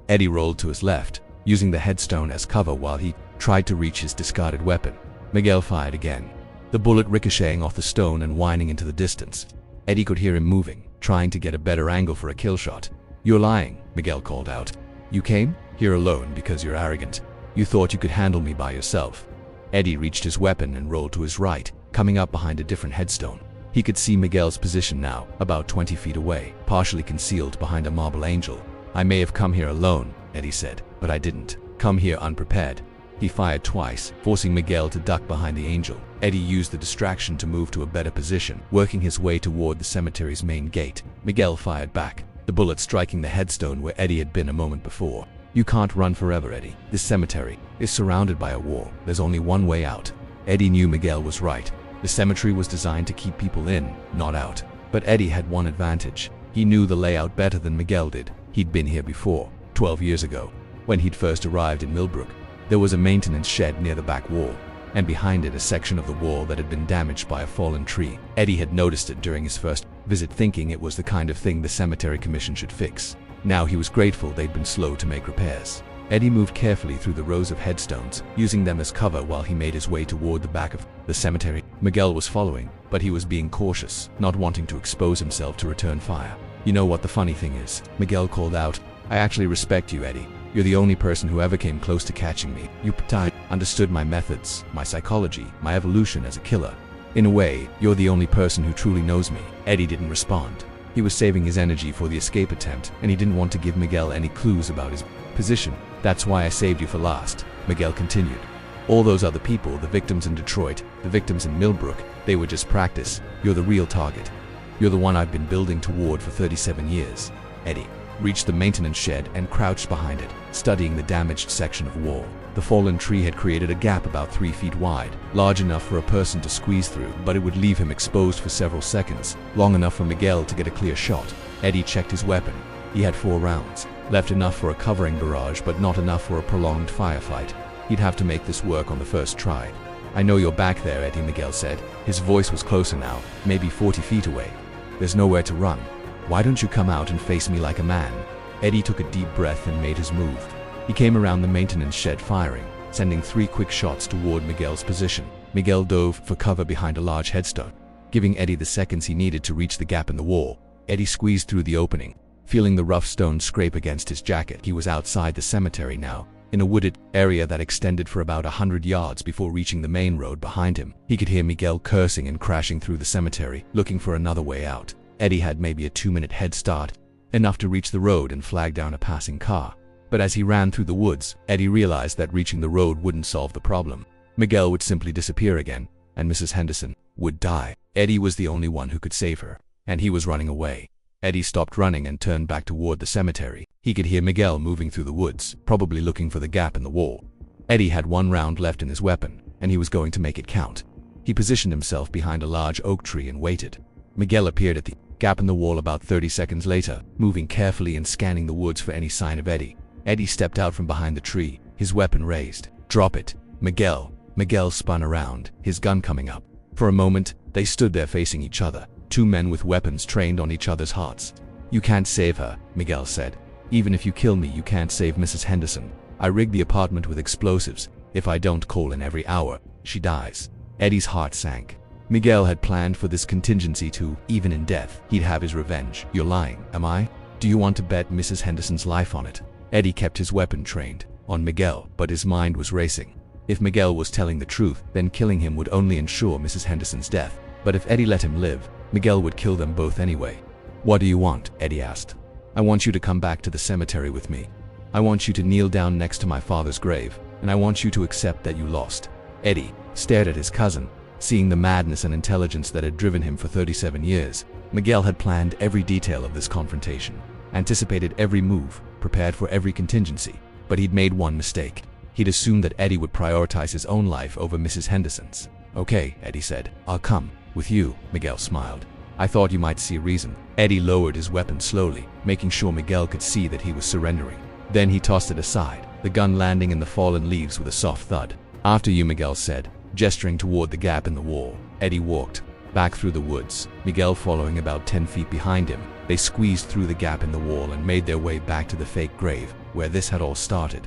Eddie rolled to his left, using the headstone as cover while he tried to reach his discarded weapon. Miguel fired again, the bullet ricocheting off the stone and whining into the distance. Eddie could hear him moving, trying to get a better angle for a kill shot. You're lying, Miguel called out. You came here alone because you're arrogant. You thought you could handle me by yourself. Eddie reached his weapon and rolled to his right, coming up behind a different headstone. He could see Miguel's position now, about 20 feet away, partially concealed behind a marble angel. I may have come here alone, Eddie said, but I didn't come here unprepared. He fired twice, forcing Miguel to duck behind the angel. Eddie used the distraction to move to a better position, working his way toward the cemetery's main gate. Miguel fired back, the bullet striking the headstone where Eddie had been a moment before. You can't run forever, Eddie. This cemetery is surrounded by a wall. There's only one way out. Eddie knew Miguel was right. The cemetery was designed to keep people in, not out. But Eddie had one advantage. He knew the layout better than Miguel did. He'd been here before, 12 years ago, when he'd first arrived in Millbrook. There was a maintenance shed near the back wall, and behind it a section of the wall that had been damaged by a fallen tree. Eddie had noticed it during his first visit, thinking it was the kind of thing the cemetery commission should fix. Now he was grateful they'd been slow to make repairs. Eddie moved carefully through the rows of headstones, using them as cover while he made his way toward the back of the cemetery. Miguel was following, but he was being cautious, not wanting to expose himself to return fire. You know what the funny thing is? Miguel called out. I actually respect you, Eddie. You're the only person who ever came close to catching me. You understood my methods, my psychology, my evolution as a killer. In a way, you're the only person who truly knows me. Eddie didn't respond. He was saving his energy for the escape attempt, and he didn't want to give Miguel any clues about his position. That's why I saved you for last, Miguel continued. All those other people, the victims in Detroit, the victims in Millbrook, they were just practice. You're the real target. You're the one I've been building toward for 37 years. Eddie reached the maintenance shed and crouched behind it, studying the damaged section of wall. The fallen tree had created a gap about 3 feet wide, large enough for a person to squeeze through, but it would leave him exposed for several seconds, long enough for Miguel to get a clear shot. Eddie checked his weapon. He had 4 rounds, left enough for a covering barrage, but not enough for a prolonged firefight. He'd have to make this work on the first try. I know you're back there, Eddie, Miguel said. His voice was closer now, maybe 40 feet away. There's nowhere to run. Why don't you come out and face me like a man? Eddie took a deep breath and made his move. He came around the maintenance shed firing, sending 3 quick shots toward Miguel's position. Miguel dove for cover behind a large headstone, giving Eddie the seconds he needed to reach the gap in the wall. Eddie squeezed through the opening, feeling the rough stone scrape against his jacket. He was outside the cemetery now, in a wooded area that extended for about 100 yards before reaching the main road behind him. He could hear Miguel cursing and crashing through the cemetery, looking for another way out. Eddie had maybe a 2-minute head start, enough to reach the road and flag down a passing car. But as he ran through the woods, Eddie realized that reaching the road wouldn't solve the problem. Miguel would simply disappear again, and Mrs. Henderson would die. Eddie was the only one who could save her, and he was running away. Eddie stopped running and turned back toward the cemetery. He could hear Miguel moving through the woods, probably looking for the gap in the wall. Eddie had 1 round left in his weapon, and he was going to make it count. He positioned himself behind a large oak tree and waited. Miguel appeared at the gap in the wall about 30 seconds later, moving carefully and scanning the woods for any sign of Eddie. Eddie stepped out from behind the tree, his weapon raised. "Drop it, Miguel." Miguel spun around, his gun coming up. For a moment, they stood there facing each other, 2 men with weapons trained on each other's hearts. "You can't save her," Miguel said. "Even if you kill me, you can't save Mrs. Henderson. I rigged the apartment with explosives. If I don't call in every hour, she dies." Eddie's heart sank. Miguel had planned for this contingency too. Even in death, he'd have his revenge. "You're lying, am I? Do you want to bet Mrs. Henderson's life on it?" Eddie kept his weapon trained on Miguel, but his mind was racing. If Miguel was telling the truth, then killing him would only ensure Mrs. Henderson's death. But if Eddie let him live, Miguel would kill them both anyway. "What do you want?" Eddie asked. "I want you to come back to the cemetery with me. I want you to kneel down next to my father's grave, and I want you to accept that you lost." Eddie stared at his cousin, seeing the madness and intelligence that had driven him for 37 years. Miguel had planned every detail of this confrontation, anticipated every move, prepared for every contingency. But he'd made one mistake. He'd assumed that Eddie would prioritize his own life over Mrs. Henderson's. "Okay," Eddie said. "I'll come with you," Miguel smiled. "I thought you might see a reason." Eddie lowered his weapon slowly, making sure Miguel could see that he was surrendering. Then he tossed it aside, the gun landing in the fallen leaves with a soft thud. "After you," Miguel said, gesturing toward the gap in the wall. Eddie walked back through the woods, Miguel following about 10 feet behind him. They squeezed through the gap in the wall and made their way back to the fake grave, where this had all started.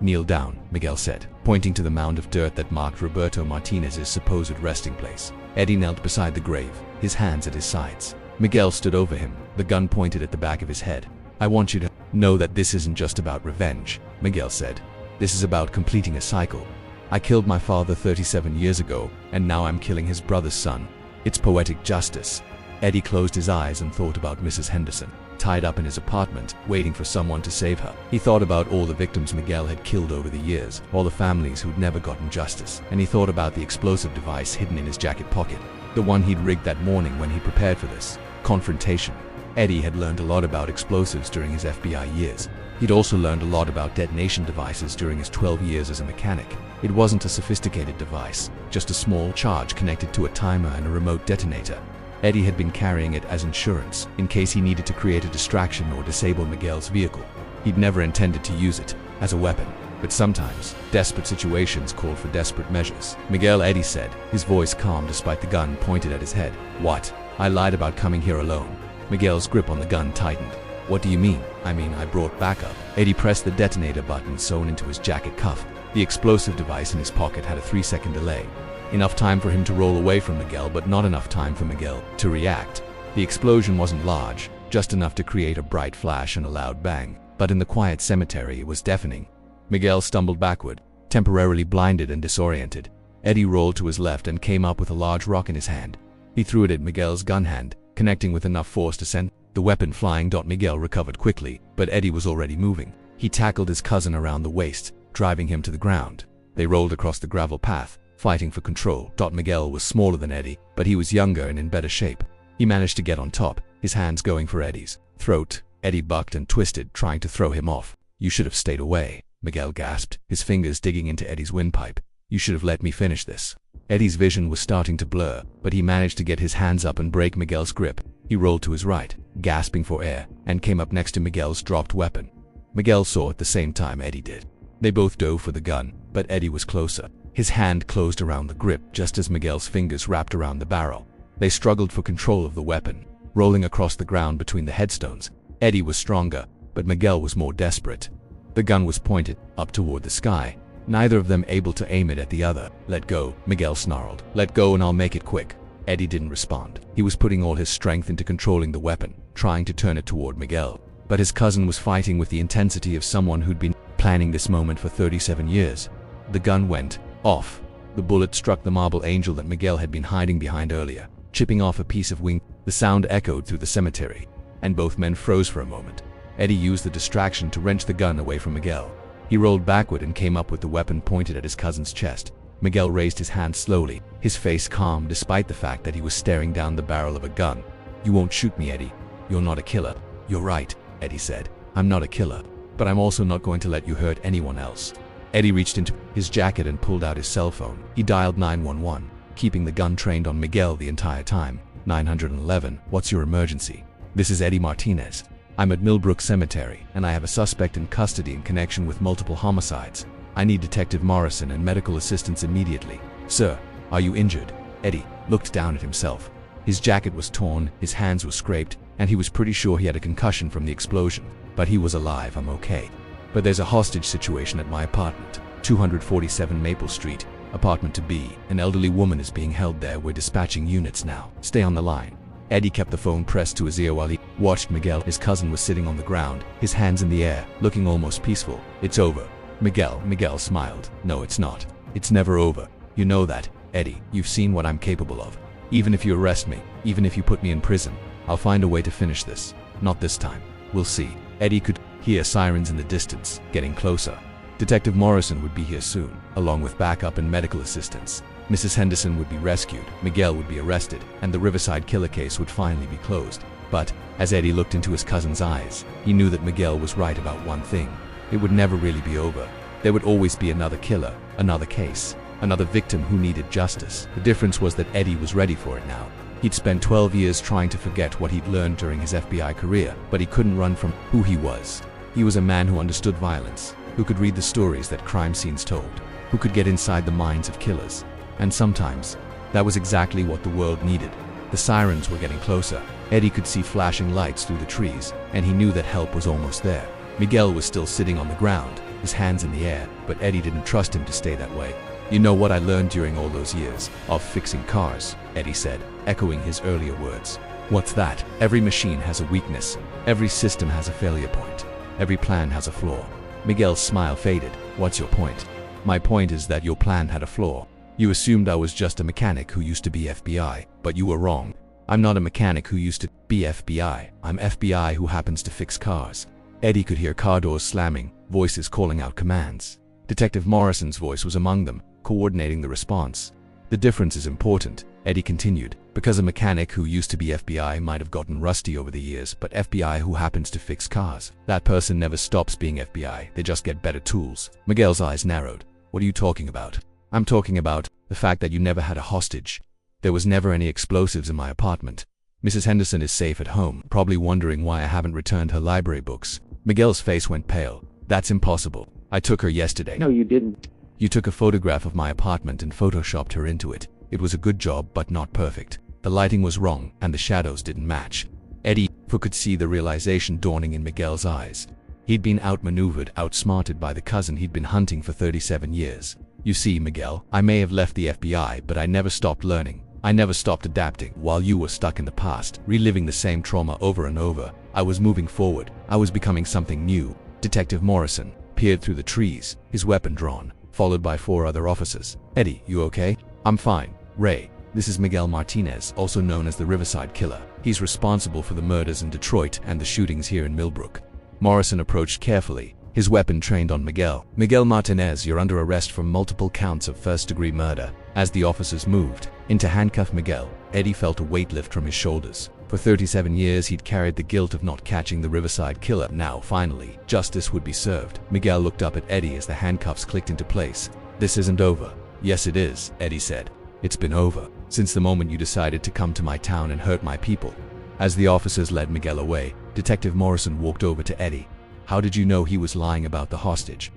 "Kneel down," Miguel said, pointing to the mound of dirt that marked Roberto Martinez's supposed resting place. Eddie knelt beside the grave, his hands at his sides. Miguel stood over him, the gun pointed at the back of his head. "I want you to know that this isn't just about revenge," Miguel said. "This is about completing a cycle. I killed my father 37 years ago, and now I'm killing his brother's son. It's poetic justice." Eddie closed his eyes and thought about Mrs. Henderson, tied up in his apartment, waiting for someone to save her. He thought about all the victims Miguel had killed over the years, all the families who'd never gotten justice, and he thought about the explosive device hidden in his jacket pocket, the one he'd rigged that morning when he prepared for this confrontation. Eddie had learned a lot about explosives during his FBI years. He'd also learned a lot about detonation devices during his 12 years as a mechanic. It wasn't a sophisticated device, just a small charge connected to a timer and a remote detonator. Eddie had been carrying it as insurance, in case he needed to create a distraction or disable Miguel's vehicle. He'd never intended to use it as a weapon, but sometimes, desperate situations called for desperate measures. "Miguel," Eddie said, his voice calm despite the gun pointed at his head. "What? I lied about coming here alone." Miguel's grip on the gun tightened. "What do you mean?" I brought backup." Eddie pressed the detonator button sewn into his jacket cuff. The explosive device in his pocket had a 3-second delay. Enough time for him to roll away from Miguel, but not enough time for Miguel to react. The explosion wasn't large, just enough to create a bright flash and a loud bang. But in the quiet cemetery, it was deafening. Miguel stumbled backward, temporarily blinded and disoriented. Eddie rolled to his left and came up with a large rock in his hand. He threw it at Miguel's gun hand, connecting with enough force to send the weapon flying. Miguel recovered quickly, but Eddie was already moving. He tackled his cousin around the waist, driving him to the ground. They rolled across the gravel path, fighting for control. Miguel was smaller than Eddie, but he was younger and in better shape. He managed to get on top, his hands going for Eddie's throat. Eddie bucked and twisted, trying to throw him off. "You should have stayed away," Miguel gasped, his fingers digging into Eddie's windpipe. "You should have let me finish this." Eddie's vision was starting to blur, but he managed to get his hands up and break Miguel's grip. He rolled to his right, gasping for air, and came up next to Miguel's dropped weapon. Miguel saw at the same time Eddie did. They both dove for the gun, but Eddie was closer. His hand closed around the grip just as Miguel's fingers wrapped around the barrel. They struggled for control of the weapon, rolling across the ground between the headstones. Eddie was stronger, but Miguel was more desperate. The gun was pointed up toward the sky, neither of them able to aim it at the other. "Let go," Miguel snarled. "Let go and I'll make it quick." Eddie didn't respond. He was putting all his strength into controlling the weapon, trying to turn it toward Miguel. But his cousin was fighting with the intensity of someone who'd been planning this moment for 37 years. The gun went off. The bullet struck the marble angel that Miguel had been hiding behind earlier, chipping off a piece of wing. The sound echoed through the cemetery, and both men froze for a moment. Eddie used the distraction to wrench the gun away from Miguel. He rolled backward and came up with the weapon pointed at his cousin's chest. Miguel raised his hand slowly, his face calm despite the fact that he was staring down the barrel of a gun. "You won't shoot me, Eddie," You're not a killer." "You're right," Eddie said. "I'm not a killer, but I'm also not going to let you hurt anyone else." Eddie reached into his jacket and pulled out his cell phone. He dialed 911, keeping the gun trained on Miguel the entire time. 911, what's your emergency? This is Eddie Martinez. I'm at Millbrook Cemetery, and I have a suspect in custody in connection with multiple homicides. I need Detective Morrison and medical assistance immediately. Sir, are you injured? Eddie looked down at himself. His jacket was torn, his hands were scraped, and he was pretty sure he had a concussion from the explosion. But he was alive. "I'm okay. But there's a hostage situation at my apartment, 247 Maple Street, apartment to B. An elderly woman is being held there. We're dispatching units now. Stay on the line." Eddie kept the phone pressed to his ear while he watched Miguel. His cousin was sitting on the ground, his hands in the air, looking almost peaceful. "It's over." Miguel smiled. "No, it's not. It's never over. You know that, Eddie. You've seen what I'm capable of. Even if you arrest me, even if you put me in prison, I'll find a way to finish this. Not this time. We'll see." Eddie could hear sirens in the distance, getting closer. Detective Morrison would be here soon, along with backup and medical assistance. Mrs. Henderson would be rescued, Miguel would be arrested, and the Riverside killer case would finally be closed. But, as Eddie looked into his cousin's eyes, he knew that Miguel was right about one thing. It would never really be over. There would always be another killer, another case, another victim who needed justice. The difference was that Eddie was ready for it now. He'd spent 12 years trying to forget what he'd learned during his FBI career, but he couldn't run from who he was. He was a man who understood violence, who could read the stories that crime scenes told, who could get inside the minds of killers. And sometimes, that was exactly what the world needed. The sirens were getting closer. Eddie could see flashing lights through the trees, and he knew that help was almost there. Miguel was still sitting on the ground, his hands in the air, but Eddie didn't trust him to stay that way. "You know what I learned during all those years of fixing cars," Eddie said, echoing his earlier words. "What's that? Every machine has a weakness. Every system has a failure point. Every plan has a flaw." Miguel's smile faded. "What's your point?" "My point is that your plan had a flaw. You assumed I was just a mechanic who used to be FBI, but you were wrong. I'm not a mechanic who used to be FBI. I'm FBI who happens to fix cars." Eddie could hear car doors slamming, voices calling out commands. Detective Morrison's voice was among them, coordinating the response. "The difference is important," Eddie continued, "because a mechanic who used to be FBI might have gotten rusty over the years, but FBI who happens to fix cars, that person never stops being FBI, they just get better tools." Miguel's eyes narrowed. "What are you talking about?" "I'm talking about the fact that you never had a hostage. There was never any explosives in my apartment. Mrs. Henderson is safe at home, probably wondering why I haven't returned her library books." Miguel's face went pale. "That's impossible. I took her yesterday." "No, you didn't." "You took a photograph of my apartment and photoshopped her into it. It was a good job, but not perfect. The lighting was wrong, and the shadows didn't match." Eddie could see the realization dawning in Miguel's eyes. He'd been outmaneuvered, outsmarted by the cousin he'd been hunting for 37 years. "You see, Miguel, I may have left the FBI, but I never stopped learning. I never stopped adapting. While you were stuck in the past, reliving the same trauma over and over, I was moving forward. I was becoming something new." Detective Morrison peered through the trees, his weapon drawn, followed by 4 other officers. "Eddie, you okay?" "I'm fine. Ray, this is Miguel Martinez, also known as the Riverside Killer. He's responsible for the murders in Detroit and the shootings here in Millbrook." Morrison approached carefully, his weapon trained on Miguel. "Miguel Martinez, you're under arrest for multiple counts of first-degree murder." As the officers moved in to handcuff Miguel, Eddie felt a weight lift from his shoulders. For 37 years, he'd carried the guilt of not catching the Riverside Killer. Now, finally, justice would be served. Miguel looked up at Eddie as the handcuffs clicked into place. "This isn't over." "Yes, it is," Eddie said. "It's been over since the moment you decided to come to my town and hurt my people." As the officers led Miguel away, Detective Morrison walked over to Eddie. "How did you know he was lying about the hostage?"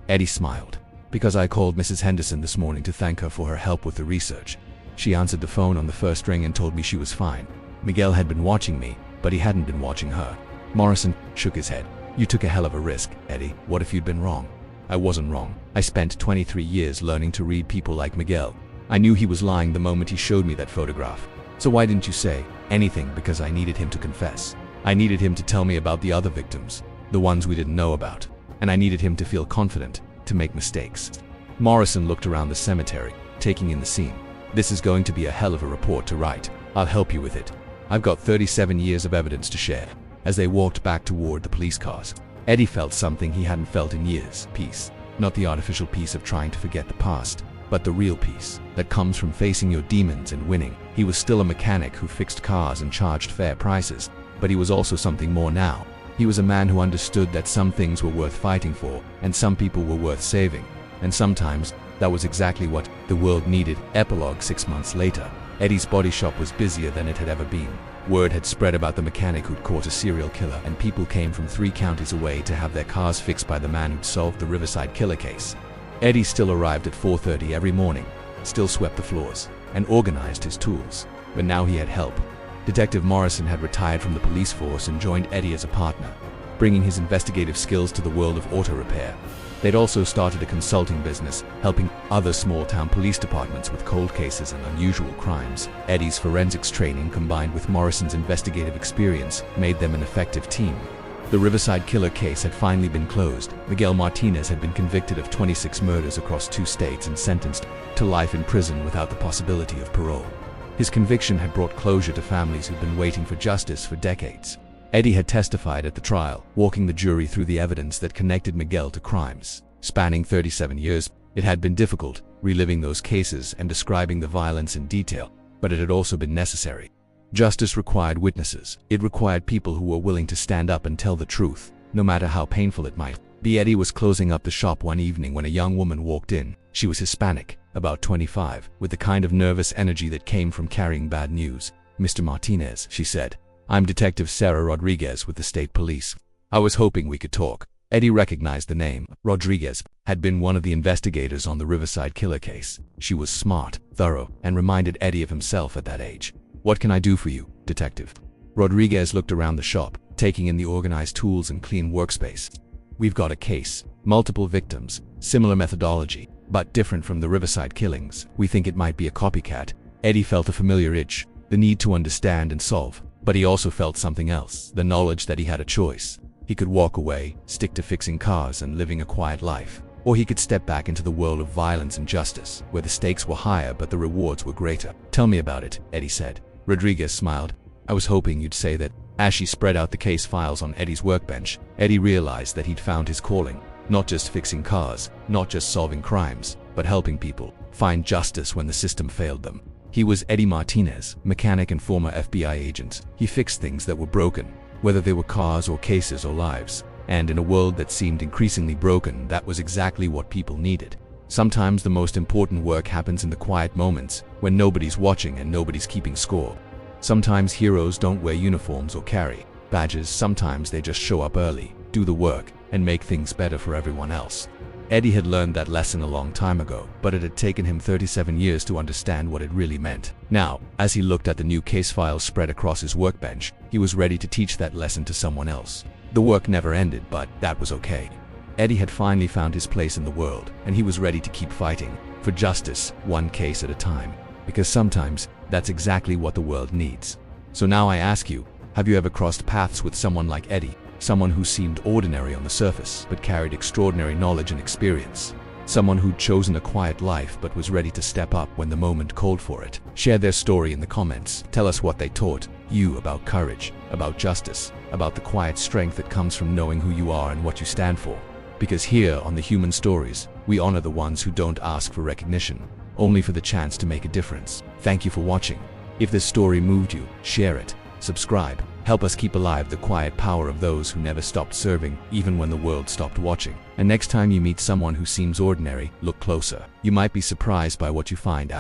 Eddie smiled. "Because I called Mrs. Henderson this morning to thank her for her help with the research. She answered the phone on the first ring and told me she was fine. Miguel had been watching me, but he hadn't been watching her." Morrison shook his head. "You took a hell of a risk, Eddie. What if you'd been wrong?" "I wasn't wrong. I spent 23 years learning to read people like Miguel. I knew he was lying the moment he showed me that photograph. So why didn't you say anything? Because I needed him to confess. I needed him to tell me about the other victims, the ones we didn't know about. And I needed him to feel confident, to make mistakes." Morrison looked around the cemetery, taking in the scene. "This is going to be a hell of a report to write. I'll help you with it. I've got 37 years of evidence to share." As they walked back toward the police cars, Eddie felt something he hadn't felt in years. Peace. Not the artificial peace of trying to forget the past, but the real peace that comes from facing your demons and winning. He was still a mechanic who fixed cars and charged fair prices, but he was also something more now. He was a man who understood that some things were worth fighting for, and some people were worth saving. And sometimes, that was exactly what the world needed. Epilogue 6 months later. Eddie's body shop was busier than it had ever been. Word had spread about the mechanic who'd caught a serial killer, and people came from 3 counties away to have their cars fixed by the man who'd solved the Riverside killer case. Eddie still arrived at 4:30 every morning, still swept the floors, and organized his tools. But now he had help. Detective Morrison had retired from the police force and joined Eddie as a partner, bringing his investigative skills to the world of auto repair. They'd also started a consulting business, helping other small-town police departments with cold cases and unusual crimes. Eddie's forensics training combined with Morrison's investigative experience made them an effective team. The Riverside killer case had finally been closed. Miguel Martinez had been convicted of 26 murders across 2 states and sentenced to life in prison without the possibility of parole. His conviction had brought closure to families who'd been waiting for justice for decades. Eddie had testified at the trial, walking the jury through the evidence that connected Miguel to crimes. Spanning 37 years, it had been difficult, reliving those cases and describing the violence in detail, but it had also been necessary. Justice required witnesses. It required people who were willing to stand up and tell the truth, no matter how painful it might be. Eddie was closing up the shop one evening when a young woman walked in. She was Hispanic, about 25, with the kind of nervous energy that came from carrying bad news. "Mr. Martinez," she said. "I'm Detective Sarah Rodriguez with the state police. I was hoping we could talk." Eddie recognized the name. Rodriguez had been one of the investigators on the Riverside killer case. She was smart, thorough, and reminded Eddie of himself at that age. "What can I do for you, Detective?" Rodriguez looked around the shop, taking in the organized tools and clean workspace. "We've got a case, multiple victims, similar methodology, but different from the Riverside killings. We think it might be a copycat." Eddie felt a familiar itch, the need to understand and solve. But he also felt something else, the knowledge that he had a choice. He could walk away, stick to fixing cars and living a quiet life. Or he could step back into the world of violence and justice, where the stakes were higher but the rewards were greater. "Tell me about it," Eddie said. Rodriguez smiled. "I was hoping you'd say that." As she spread out the case files on Eddie's workbench, Eddie realized that he'd found his calling. Not just fixing cars, not just solving crimes, but helping people find justice when the system failed them. He was Eddie Martinez, mechanic and former FBI agent. He fixed things that were broken, whether they were cars or cases or lives. And in a world that seemed increasingly broken, that was exactly what people needed. Sometimes the most important work happens in the quiet moments, when nobody's watching and nobody's keeping score. Sometimes heroes don't wear uniforms or carry badges. Sometimes they just show up early, do the work, and make things better for everyone else. Eddie had learned that lesson a long time ago, but it had taken him 37 years to understand what it really meant. Now, as he looked at the new case files spread across his workbench, he was ready to teach that lesson to someone else. The work never ended, but that was okay. Eddie had finally found his place in the world, and he was ready to keep fighting for justice, one case at a time. Because sometimes, that's exactly what the world needs. So now I ask you, have you ever crossed paths with someone like Eddie? Someone who seemed ordinary on the surface, but carried extraordinary knowledge and experience. Someone who'd chosen a quiet life but was ready to step up when the moment called for it. Share their story in the comments. Tell us what they taught you about courage, about justice, about the quiet strength that comes from knowing who you are and what you stand for. Because here on The Human Stories, we honor the ones who don't ask for recognition, only for the chance to make a difference. Thank you for watching. If this story moved you, share it, subscribe. Help us keep alive the quiet power of those who never stopped serving, even when the world stopped watching. And next time you meet someone who seems ordinary, look closer. You might be surprised by what you find.